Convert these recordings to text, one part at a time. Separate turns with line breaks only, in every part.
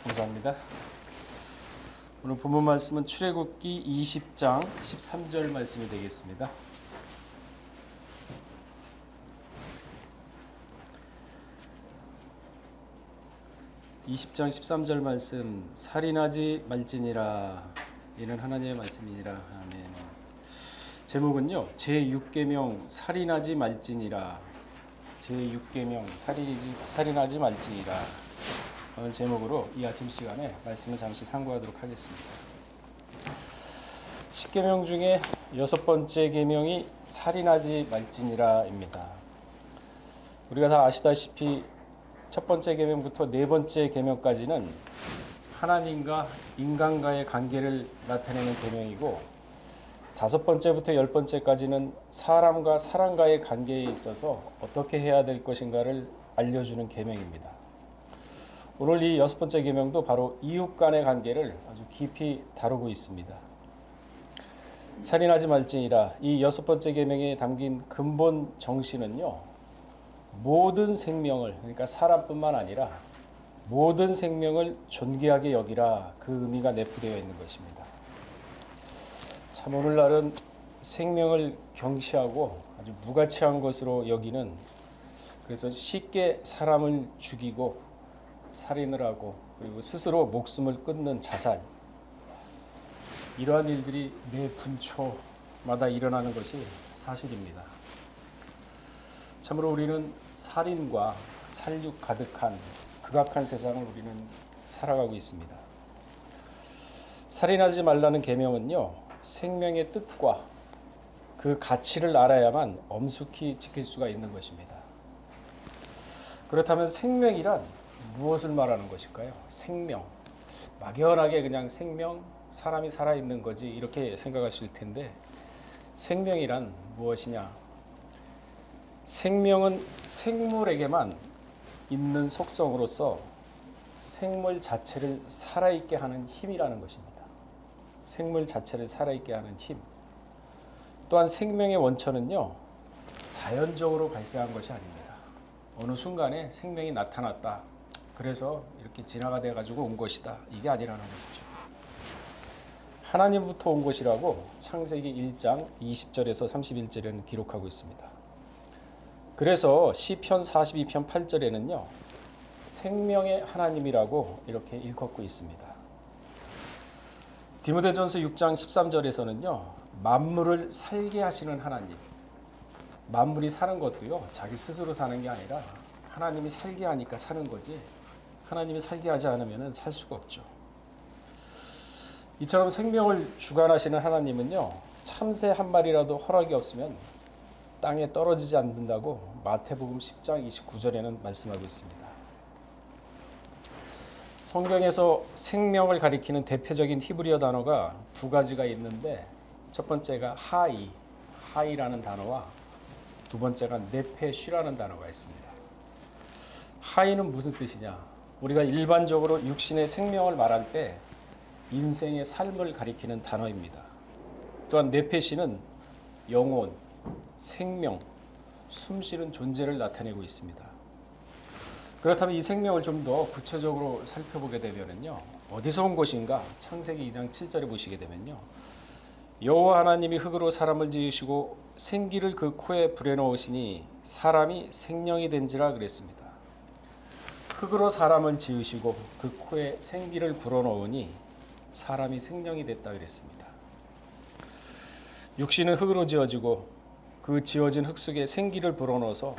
감사합니다. 오늘 본문 말씀은 출애굽기 20장 13절 말씀이 되겠습니다. (20장 13절) 말씀, 살인하지 말지니라. 이는 하나님의 말씀이니라. 아멘. 제목은요, 제6계명 살인하지 말지니라. 제6계명 살인하지 말지니라 라는 제목으로 이 아침 시간에 말씀을 잠시 상고하도록 하겠습니다. 10계명 중에 6번째 계명이 살인하지 말지니라입니다. 우리가 다 아시다시피 첫 번째 계명부터 네 번째 계명까지는 하나님과 인간과의 관계를 나타내는 계명이고, 다섯 번째부터 열 번째까지는 사람과 사람과의 관계에 있어서 어떻게 해야 될 것인가를 알려주는 계명입니다. 오늘 이 여섯 번째 계명도 바로 이웃 간의 관계를 아주 깊이 다루고 있습니다. 살인하지 말지니라, 이 여섯 번째 계명에 담긴 근본 정신은요, 모든 생명을, 그러니까 사람뿐만 아니라 모든 생명을 존귀하게 여기라, 그 의미가 내포되어 있는 것입니다. 참 오늘날은 생명을 경시하고 아주 무가치한 것으로 여기는, 그래서 쉽게 사람을 죽이고 살인을 하고 그리고 스스로 목숨을 끊는 자살, 이러한 일들이 매 분초마다 일어나는 것이 사실입니다. 참으로 우리는 살인과 살육 가득한 극악한 세상을 우리는 살아가고 있습니다. 살인하지 말라는 계명은요, 생명의 뜻과 그 가치를 알아야만 엄숙히 지킬 수가 있는 것입니다. 그렇다면 생명이란 무엇을 말하는 것일까요? 생명, 막연하게 그냥 생명, 사람이 살아있는 거지 이렇게 생각하실 텐데, 생명이란 무엇이냐? 생명은 생물에게만 있는 속성으로서 생물 자체를 살아있게 하는 힘이라는 것입니다. 생물 자체를 살아있게 하는 힘. 또한 생명의 원천은요, 자연적으로 발생한 것이 아닙니다. 어느 순간에 생명이 나타났다, 그래서 이렇게 진화가 돼가지고 온 것이다, 이게 아니라는 것이죠. 하나님부터 온 것이라고 창세기 1장 20절에서 31절에는 기록하고 있습니다. 그래서 시편 42편 8절에는요, 생명의 하나님이라고 이렇게 일컫고 있습니다. 디모데전서 6장 13절에서는요, 만물을 살게 하시는 하나님, 만물이 사는 것도요, 자기 스스로 사는 게 아니라 하나님이 살게 하니까 사는 거지, 하나님이 살게 하지 않으면 살 수가 없죠. 이처럼 생명을 주관하시는 하나님은요, 참새 한 마리라도 허락이 없으면 땅에 떨어지지 않는다고 마태복음 10장 29절에는 말씀하고 있습니다. 성경에서 생명을 가리키는 대표적인 히브리어 단어가 두 가지가 있는데, 첫 번째가 하이라는 단어와 두 번째가 네페쉬라는 단어가 있습니다. 하이는 무슨 뜻이냐? 우리가 일반적으로 육신의 생명을 말할 때 인생의 삶을 가리키는 단어입니다. 또한 네페쉬는 영혼, 생명, 숨쉬는 존재를 나타내고 있습니다. 그렇다면 이 생명을 좀 더 구체적으로 살펴보게 되면요, 어디서 온 것인가? 창세기 2장 7절에 보시게 되면요, 여호와 하나님이 흙으로 사람을 지으시고 생기를 그 코에 불어넣으시니 사람이 생명이 된지라 그랬습니다. 흙으로 사람을 지으시고 그 코에 생기를 불어넣으니 사람이 생명이 됐다 그랬습니다. 육신은 흙으로 지어지고 그 지어진 흙 속에 생기를 불어넣어서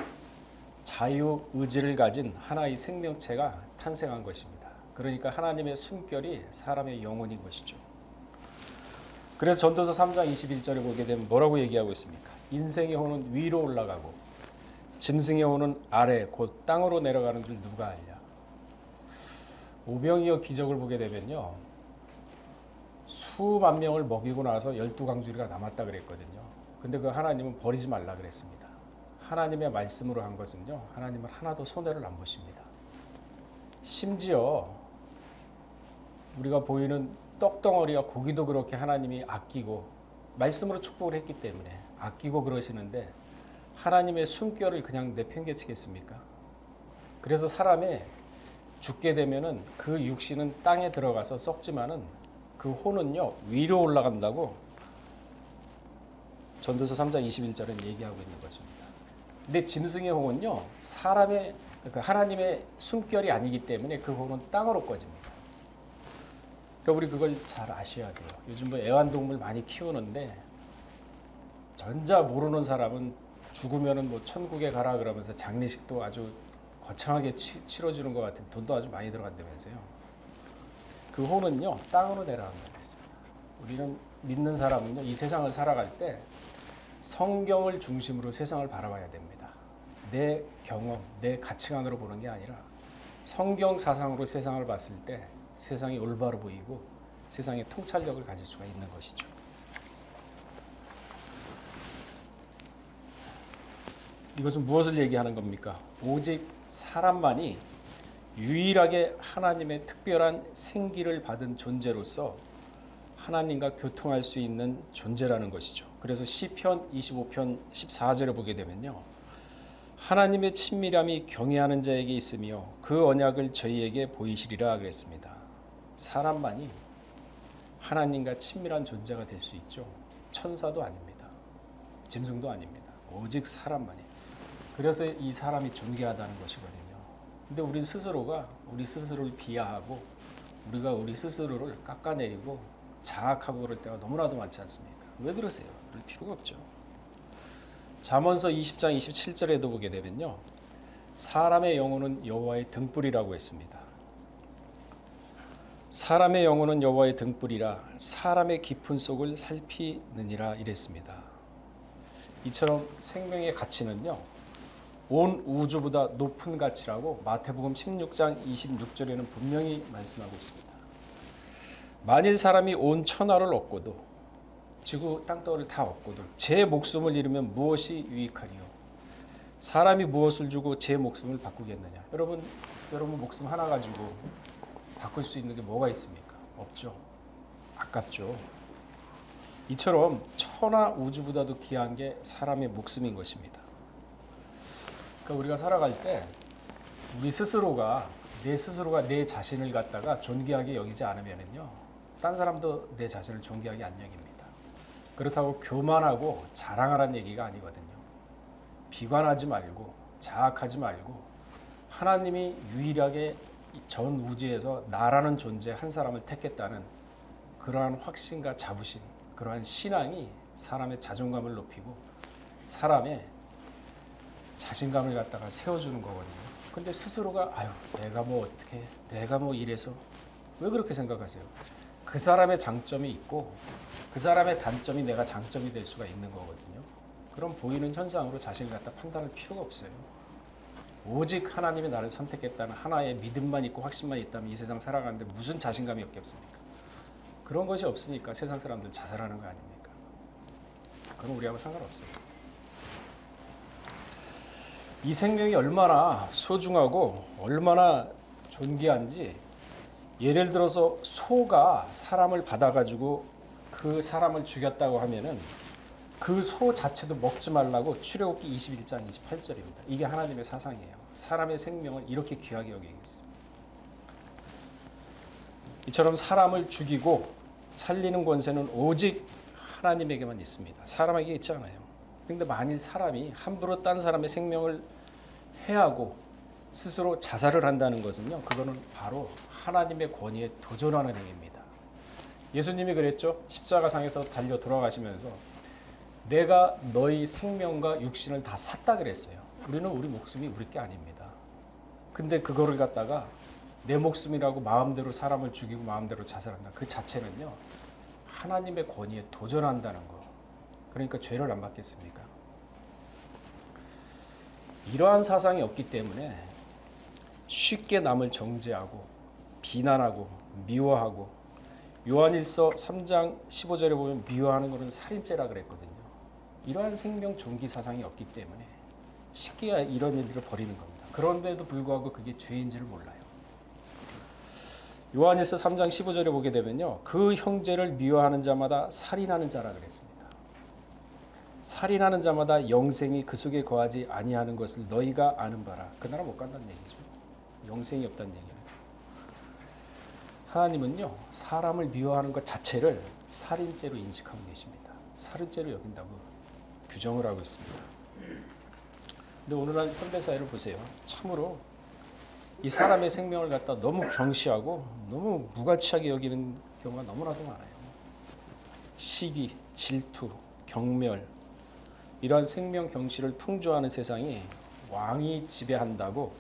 자유의지를 가진 하나의 생명체가 탄생한 것입니다. 그러니까 하나님의 숨결이 사람의 영혼인 것이죠. 그래서 전도서 3장 21절에 보게 되면 뭐라고 얘기하고 있습니까? 인생의 혼은 위로 올라가고 짐승의 혼은 아래 곧 땅으로 내려가는 줄 누가 알냐? 오병이어 기적을 보게 되면요, 수만 명을 먹이고 나서 12강주리가 남았다 그랬거든요. 근데 그 하나님은 버리지 말라 그랬습니다. 하나님의 말씀으로 한 것은요, 하나님은 하나도 손해를 안 보십니다. 심지어 우리가 보이는 떡덩어리와 고기도 그렇게 하나님이 아끼고 말씀으로 축복을 했기 때문에 아끼고 그러시는데, 하나님의 숨결을 그냥 내팽개치겠습니까? 그래서 사람의 죽게 되면은 그 육신은 땅에 들어가서 썩지만은 그 혼은요 위로 올라간다고 전도서 3장 21절은 얘기하고 있는 것입니다. 근데 짐승의 혼은요 사람의 그러니까 하나님의 숨결이 아니기 때문에 그 혼은 땅으로 꺼집니다. 그러니까 우리 그걸 잘 아셔야 돼요. 요즘 뭐 애완동물 많이 키우는데 전자 모르는 사람은 죽으면은 뭐 천국에 가라 그러면서 장례식도 아주 거창하게 치러주는 것 같은 돈도 아주 많이 들어간다면서요. 그 혼은요 땅으로 내려간다고 했습니다. 우리는 믿는 사람은요 이 세상을 살아갈 때 성경을 중심으로 세상을 바라봐야 됩니다. 내 경험, 내 가치관으로 보는 게 아니라 성경 사상으로 세상을 봤을 때 세상이 올바로 보이고 세상의 통찰력을 가질 수가 있는 것이죠. 이것은 무엇을 얘기하는 겁니까? 오직 사람만이 유일하게 하나님의 특별한 생기를 받은 존재로서 하나님과 교통할 수 있는 존재라는 것이죠. 그래서 시편 25편 14절을 보게 되면요. 하나님의 친밀함이 경외하는 자에게 있으며 그 언약을 저희에게 보이시리라 그랬습니다. 사람만이 하나님과 친밀한 존재가 될 수 있죠. 천사도 아닙니다. 짐승도 아닙니다. 오직 사람만이. 그래서 이 사람이 존귀하다는 것이거든요. 근데 우리 스스로가 우리 스스로를 비하하고 우리가 우리 스스로를 깎아내리고 자학하고 그럴 때가 너무나도 많지 않습니까? 왜 그러세요? 그럴 필요가 없죠. 잠언서 20장 27절에도 보게 되면요. 사람의 영혼은 여호와의 등불이라고 했습니다. 사람의 영혼은 여호와의 등불이라 사람의 깊은 속을 살피느니라 이랬습니다. 이처럼 생명의 가치는요. 온 우주보다 높은 가치라고 마태복음 16장 26절에는 분명히 말씀하고 있습니다. 만일 사람이 온 천하를 얻고도 지구 땅덩어리를 다 얻고도 제 목숨을 잃으면 무엇이 유익하리요? 사람이 무엇을 주고 제 목숨을 바꾸겠느냐? 여러분 목숨 하나 가지고 바꿀 수 있는 게 뭐가 있습니까? 없죠. 아깝죠. 이처럼 천하 우주보다도 귀한 게 사람의 목숨인 것입니다. 그러니까 우리가 살아갈 때 우리 스스로가 내 자신을 갖다가 존귀하게 여기지 않으면은요, 딴 사람도 내 자신을 존귀하게 안 여깁니다. 그렇다고 교만하고 자랑하라는 얘기가 아니거든요. 비관하지 말고 자학하지 말고 하나님이 유일하게 전 우주에서 나라는 존재 한 사람을 택했다는 그러한 확신과 자부심, 그러한 신앙이 사람의 자존감을 높이고 사람의 자신감을 갖다가 세워주는 거거든요. 근데 스스로가 내가 뭐 어떻게, 내가 뭐 이래서 왜 그렇게 생각하세요? 그 사람의 장점이 있고 그 사람의 단점이 내가 장점이 될 수가 있는 거거든요. 그럼 보이는 현상으로 자신을 갖다 판단할 필요가 없어요. 오직 하나님이 나를 선택했다는 하나의 믿음만 있고 확신만 있다면 이 세상 살아가는데 무슨 자신감이 없겠습니까? 그런 것이 없으니까 세상 사람들은 자살하는 거 아닙니까? 그건 우리하고 상관없어요. 이 생명이 얼마나 소중하고 얼마나 존귀한지 예를 들어서 소가 사람을 받아가지고 그 사람을 죽였다고 하면은 그 소 자체도 먹지 말라고 출애굽기 21장 28절입니다. 이게 하나님의 사상이에요. 사람의 생명을 이렇게 귀하게 여기고 있어요. 이처럼 사람을 죽이고 살리는 권세는 오직 하나님에게만 있습니다. 사람에게 있지 않아요. 그런데 만일 사람이 함부로 딴 사람의 생명을 해하고 스스로 자살을 한다는 것은요, 그거는 바로 하나님의 권위에 도전하는 행위입니다. 예수님이 그랬죠. 십자가상에서 달려 돌아가시면서 내가 너희 생명과 육신을 다 샀다 그랬어요. 우리는 우리 목숨이 우리 게 아닙니다. 근데 그거를 갖다가 내 목숨이라고 마음대로 사람을 죽이고 마음대로 자살한다. 그 자체는요, 하나님의 권위에 도전한다는 거. 그러니까 죄를 안 받겠습니까? 이러한 사상이 없기 때문에 쉽게 남을 정죄하고 비난하고 미워하고 요한일서 3장 15절에 보면 미워하는 것은 살인죄라 그랬거든요. 이러한 생명 존귀 사상이 없기 때문에 쉽게 이런 일들을 벌이는 겁니다. 그런데도 불구하고 그게 죄인지를 몰라요. 요한일서 3장 15절에 보게 되면요, 그 형제를 미워하는 자마다 살인하는 자라 그랬습니다. 살인하는 자마다 영생이 그 속에 거하지 아니하는 것을 너희가 아는 바라. 그 나라 못 간다는 얘기죠. 영생이 없다는 얘기예요. 하나님은요, 사람을 미워하는 것 자체를 살인죄로 인식하고 계십니다. 살인죄로 여긴다고 규정을 하고 있습니다. 근데 오늘날 현대사회를 보세요. 참으로 이 사람의 생명을 갖다 너무 경시하고 너무 무가치하게 여기는 경우가 너무나도 많아요. 시기, 질투, 경멸, 이러한 생명 경시를 풍조하는 세상이 왕이 지배한다고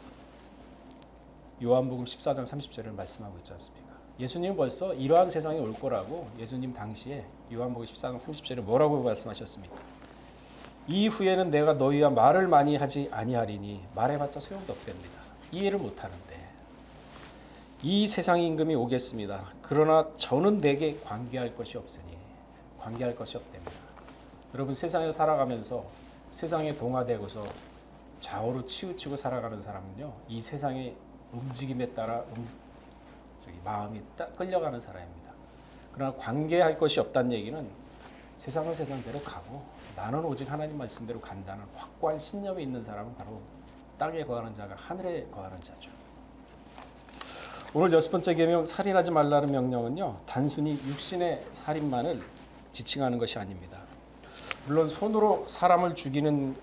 요한복음 14장 30절을 말씀하고 있지 않습니까? 예수님은 벌써 이러한 세상이 올 거라고 예수님 당시에 요한복음 14장 30절에 뭐라고 말씀하셨습니까? 이후에는 내가 너희와 말을 많이 하지 아니하리니 말해봤자 소용도 없답니다. 이해를 못하는데 이 세상 임금이 오겠습니다. 그러나 저는 내게 관계할 것이 없으니 관계할 것이 없답니다. 여러분, 세상에 살아가면서 세상에 동화되고서 좌우로 치우치고 살아가는 사람은요, 이 세상의 움직임에 따라 마음이 딱 끌려가는 사람입니다. 그러나 관계할 것이 없다는 얘기는 세상은 세상대로 가고 나는 오직 하나님 말씀대로 간다는 확고한 신념이 있는 사람은 바로 땅에 거하는 자가 하늘에 거하는 자죠. 오늘 6번째 계명, 살인하지 말라는 명령은요, 단순히 육신의 살인만을 지칭하는 것이 아닙니다. 물론 손으로 사람을 죽이는,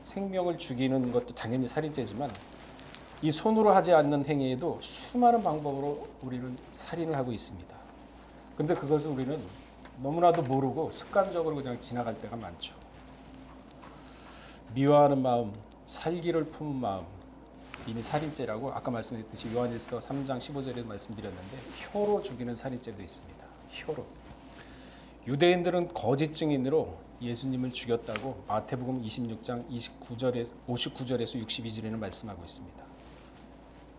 생명을 죽이는 것도 당연히 살인죄지만 이 손으로 하지 않는 행위에도 수많은 방법으로 우리는 살인을 하고 있습니다. 근데 그것을 우리는 너무나도 모르고 습관적으로 그냥 지나갈 때가 많죠. 미워하는 마음, 살기를 품은 마음, 이미 살인죄라고 아까 말씀드렸듯이 요한일서 3장 15절에 말씀드렸는데, 혀로 죽이는 살인죄도 있습니다. 혀로. 유대인들은 거짓 증인으로 예수님을 죽였다고 마태복음 26장 59절에서 62절에는 말씀하고 있습니다.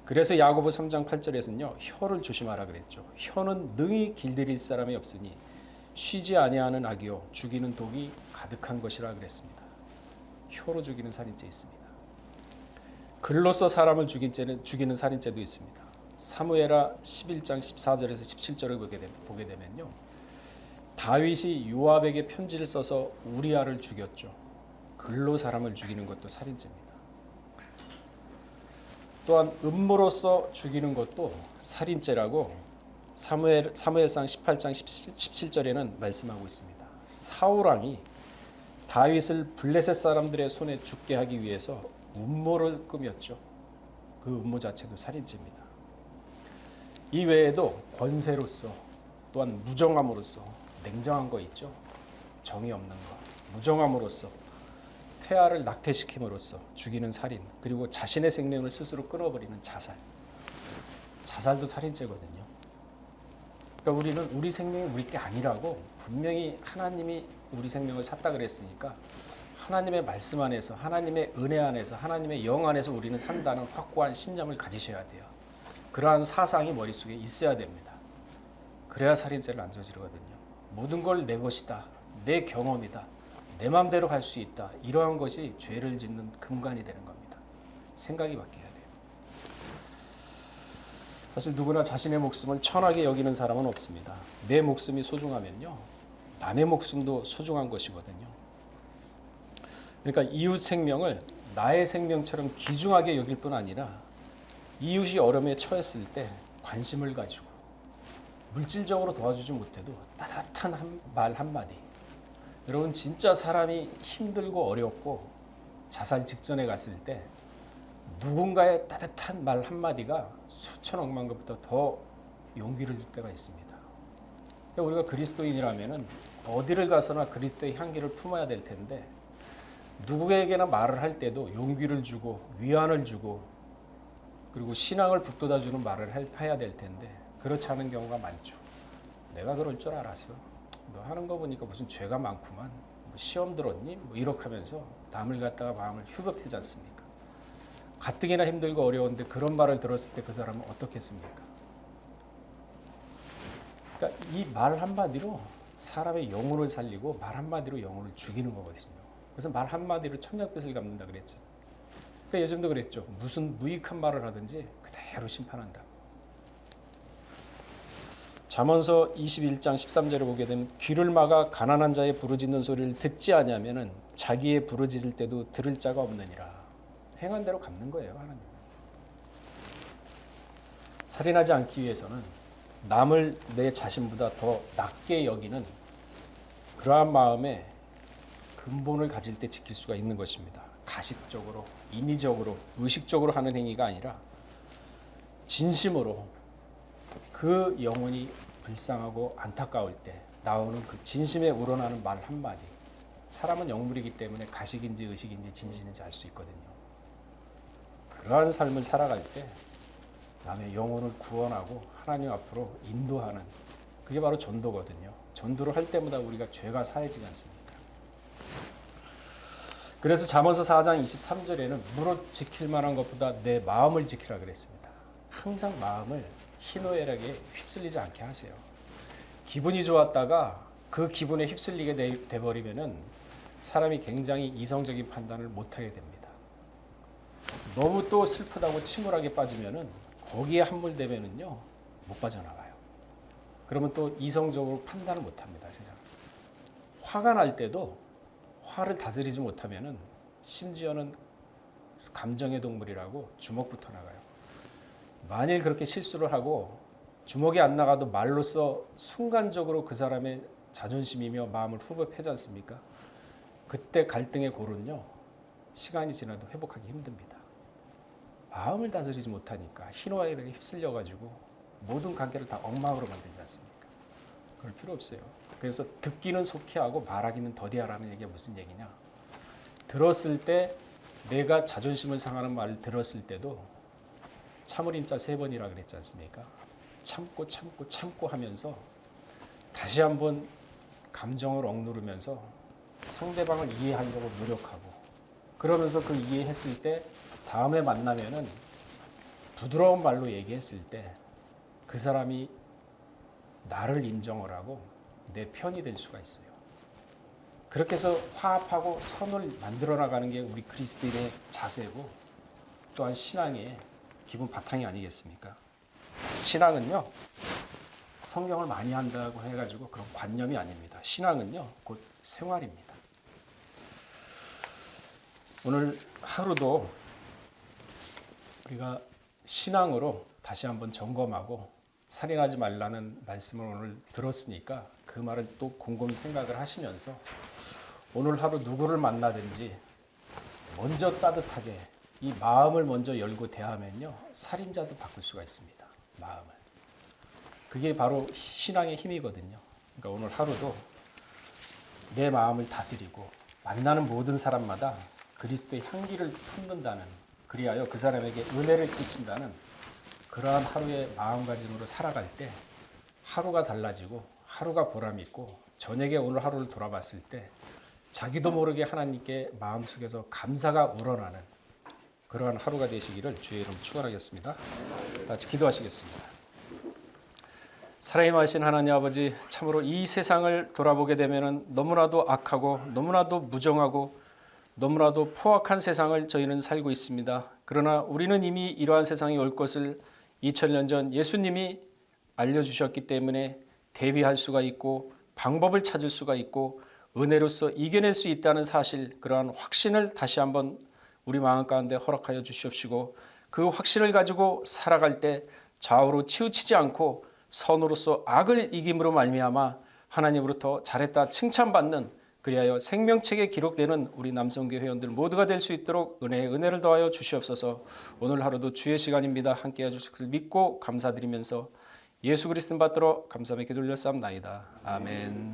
그래서 야고보 3장 8절에서는요, 혀를 조심하라 그랬죠. 혀는 능히 길들일 사람이 없으니 쉬지 아니하는 악이요 죽이는 독이 가득한 것이라 그랬습니다. 혀로 죽이는 살인죄 있습니다. 글로써 사람을 죽이는 살인죄도 있습니다. 사무엘하 11장 14절에서 17절을 보게 되면요, 다윗이 요압에게 편지를 써서 우리아를 죽였죠. 글로 사람을 죽이는 것도 살인죄입니다. 또한 음모로써 죽이는 것도 살인죄라고 사무엘상 18장 17절에는 말씀하고 있습니다. 사울왕이 다윗을 블레셋 사람들의 손에 죽게 하기 위해서 음모를 꾸몄죠. 그 음모 자체도 살인죄입니다. 이 외에도 권세로서, 또한 무정함으로써, 냉정한 거 있죠. 정이 없는 거. 무정함으로써, 태아를 낙태시킴으로써 죽이는 살인, 그리고 자신의 생명을 스스로 끊어버리는 자살. 자살도 살인죄거든요. 그러니까 우리는 우리 생명이 우리 게 아니라고, 분명히 하나님이 우리 생명을 샀다 그랬으니까 하나님의 말씀 안에서, 하나님의 은혜 안에서, 하나님의 영 안에서 우리는 산다는 확고한 신념을 가지셔야 돼요. 그러한 사상이 머릿속에 있어야 됩니다. 그래야 살인죄를 안 저지르거든요. 모든 걸 내 것이다, 내 경험이다, 내 마음대로 갈 수 있다, 이러한 것이 죄를 짓는 근간이 되는 겁니다. 생각이 바뀌어야 돼요. 사실 누구나 자신의 목숨을 천하게 여기는 사람은 없습니다. 내 목숨이 소중하면요, 남의 목숨도 소중한 것이거든요. 그러니까 이웃 생명을 나의 생명처럼 귀중하게 여길 뿐 아니라 이웃이 어려움에 처했을 때 관심을 가지고, 물질적으로 도와주지 못해도 따뜻한 말 한마디. 여러분, 진짜 사람이 힘들고 어렵고 자살 직전에 갔을 때 누군가의 따뜻한 말 한마디가 수천억만 것보다 더 용기를 줄 때가 있습니다. 그러니까 우리가 그리스도인이라면 어디를 가서나 그리스도의 향기를 품어야 될 텐데, 누구에게나 말을 할 때도 용기를 주고 위안을 주고 그리고 신앙을 북돋아주는 말을 해야 될 텐데, 그렇지 않은 경우가 많죠. 내가 그럴 줄 알았어. 너 하는 거 보니까 무슨 죄가 많구만. 뭐 시험 들었니? 뭐 이렇게 하면서 남을 갖다가 마음을 휴급하지 않습니까? 가뜩이나 힘들고 어려운데 그런 말을 들었을 때 그 사람은 어떻겠습니까? 그러니까 이 말 한마디로 사람의 영혼을 살리고 말 한마디로 영혼을 죽이는 거거든요. 그래서 말 한마디로 천냥빚을 갚는다 그랬죠. 그러니까 예전도 그랬죠. 무슨 무익한 말을 하든지 그대로 심판한다. 잠언서 21장 13절을 보게 되면, 귀를 막아 가난한 자의 부르짖는 소리를 듣지 아니하면은 자기의 부르짖을 때도 들을 자가 없느니라. 행한 대로 갚는 거예요, 하나님. 살인하지 않기 위해서는 남을 내 자신보다 더 낮게 여기는 그러한 마음에 근본을 가질 때 지킬 수가 있는 것입니다. 가식적으로, 인위적으로, 의식적으로 하는 행위가 아니라 진심으로 그 영혼이 불쌍하고 안타까울 때 나오는 그 진심에 우러나는 말 한마디. 사람은 영물이기 때문에 가식인지 의식인지 진실인지 알 수 있거든요. 그러한 삶을 살아갈 때 남의 영혼을 구원하고 하나님 앞으로 인도하는, 그게 바로 전도거든요. 전도를 할 때마다 우리가 죄가 사해지지 않습니까? 그래서 잠언서 4장 23절에는 무릇 지킬 만한 것보다 내 마음을 지키라 그랬습니다. 항상 마음을 희노애락에 휩쓸리지 않게 하세요. 기분이 좋았다가 그 기분에 휩쓸리게 돼버리면은 사람이 굉장히 이성적인 판단을 못하게 됩니다. 너무 또 슬프다고 침울하게 빠지면은 거기에 함몰되면은요 못 빠져나와요. 그러면 또 이성적으로 판단을 못합니다. 세상. 화가 날 때도 화를 다스리지 못하면은 심지어는 감정의 동물이라고 주먹부터 나가요. 만일 그렇게 실수를 하고 주먹이 안 나가도 말로써 순간적으로 그 사람의 자존심이며 마음을 후벼 패지 않습니까? 그때 갈등의 골은요 시간이 지나도 회복하기 힘듭니다. 마음을 다스리지 못하니까 희노애락에 휩쓸려가지고 모든 관계를 다 엉망으로 만들지 않습니까? 그럴 필요 없어요. 그래서 듣기는 속히 하고 말하기는 더디하라는 얘기가 무슨 얘기냐? 들었을 때 내가 자존심을 상하는 말을 들었을 때도 참을인자 3번이라 그랬지 않습니까? 참고 참고 참고 하면서 다시 한번 감정을 억누르면서 상대방을 이해하려고 노력하고, 그러면서 그 이해했을 때 다음에 만나면은 부드러운 말로 얘기했을 때 그 사람이 나를 인정을 하고 내 편이 될 수가 있어요. 그렇게 해서 화합하고 선을 만들어 나가는 게 우리 그리스도인의 자세고 또한 신앙의 기본 바탕이 아니겠습니까? 신앙은요 성경을 많이 한다고 해가지고 그런 관념이 아닙니다. 신앙은요 곧 생활입니다. 오늘 하루도 우리가 신앙으로 다시 한번 점검하고, 살인하지 말라는 말씀을 오늘 들었으니까 그 말을 또 곰곰이 생각을 하시면서 오늘 하루 누구를 만나든지 먼저 따뜻하게 이 마음을 먼저 열고 대하면요 살인자도 바꿀 수가 있습니다. 마음을. 그게 바로 신앙의 힘이거든요. 그러니까 오늘 하루도 내 마음을 다스리고 만나는 모든 사람마다 그리스도의 향기를 품는다는, 그리하여 그 사람에게 은혜를 끼친다는 그러한 하루의 마음가짐으로 살아갈 때 하루가 달라지고 하루가 보람있고, 저녁에 오늘 하루를 돌아봤을 때 자기도 모르게 하나님께 마음속에서 감사가 우러나는 그러한 하루가 되시기를 주의 이름 축원하겠습니다. 같이 기도하시겠습니다. 살아계신 하나님 아버지, 참으로 이 세상을 돌아보게 되면 너무나도 악하고 너무나도 무정하고 너무나도 포악한 세상을 저희는 살고 있습니다. 그러나 우리는 이미 이러한 세상이 올 것을 2000년 전 예수님이 알려주셨기 때문에 대비할 수가 있고 방법을 찾을 수가 있고 은혜로서 이겨낼 수 있다는 사실, 그러한 확신을 다시 한번 우리 마음 가운데 허락하여 주시옵시고, 그 확신을 가지고 살아갈 때 좌우로 치우치지 않고 선으로서 악을 이김으로 말미암아 하나님으로부터 잘했다 칭찬받는, 그리하여 생명책에 기록되는 우리 남성교 회원들 모두가 될 수 있도록 은혜를 더하여 주시옵소서. 오늘 하루도 주의 시간입니다. 함께해 주실 것을 믿고 감사드리면서 예수 그리스도 받들어 감사하며 기도 올렸사옵나이다. 아멘.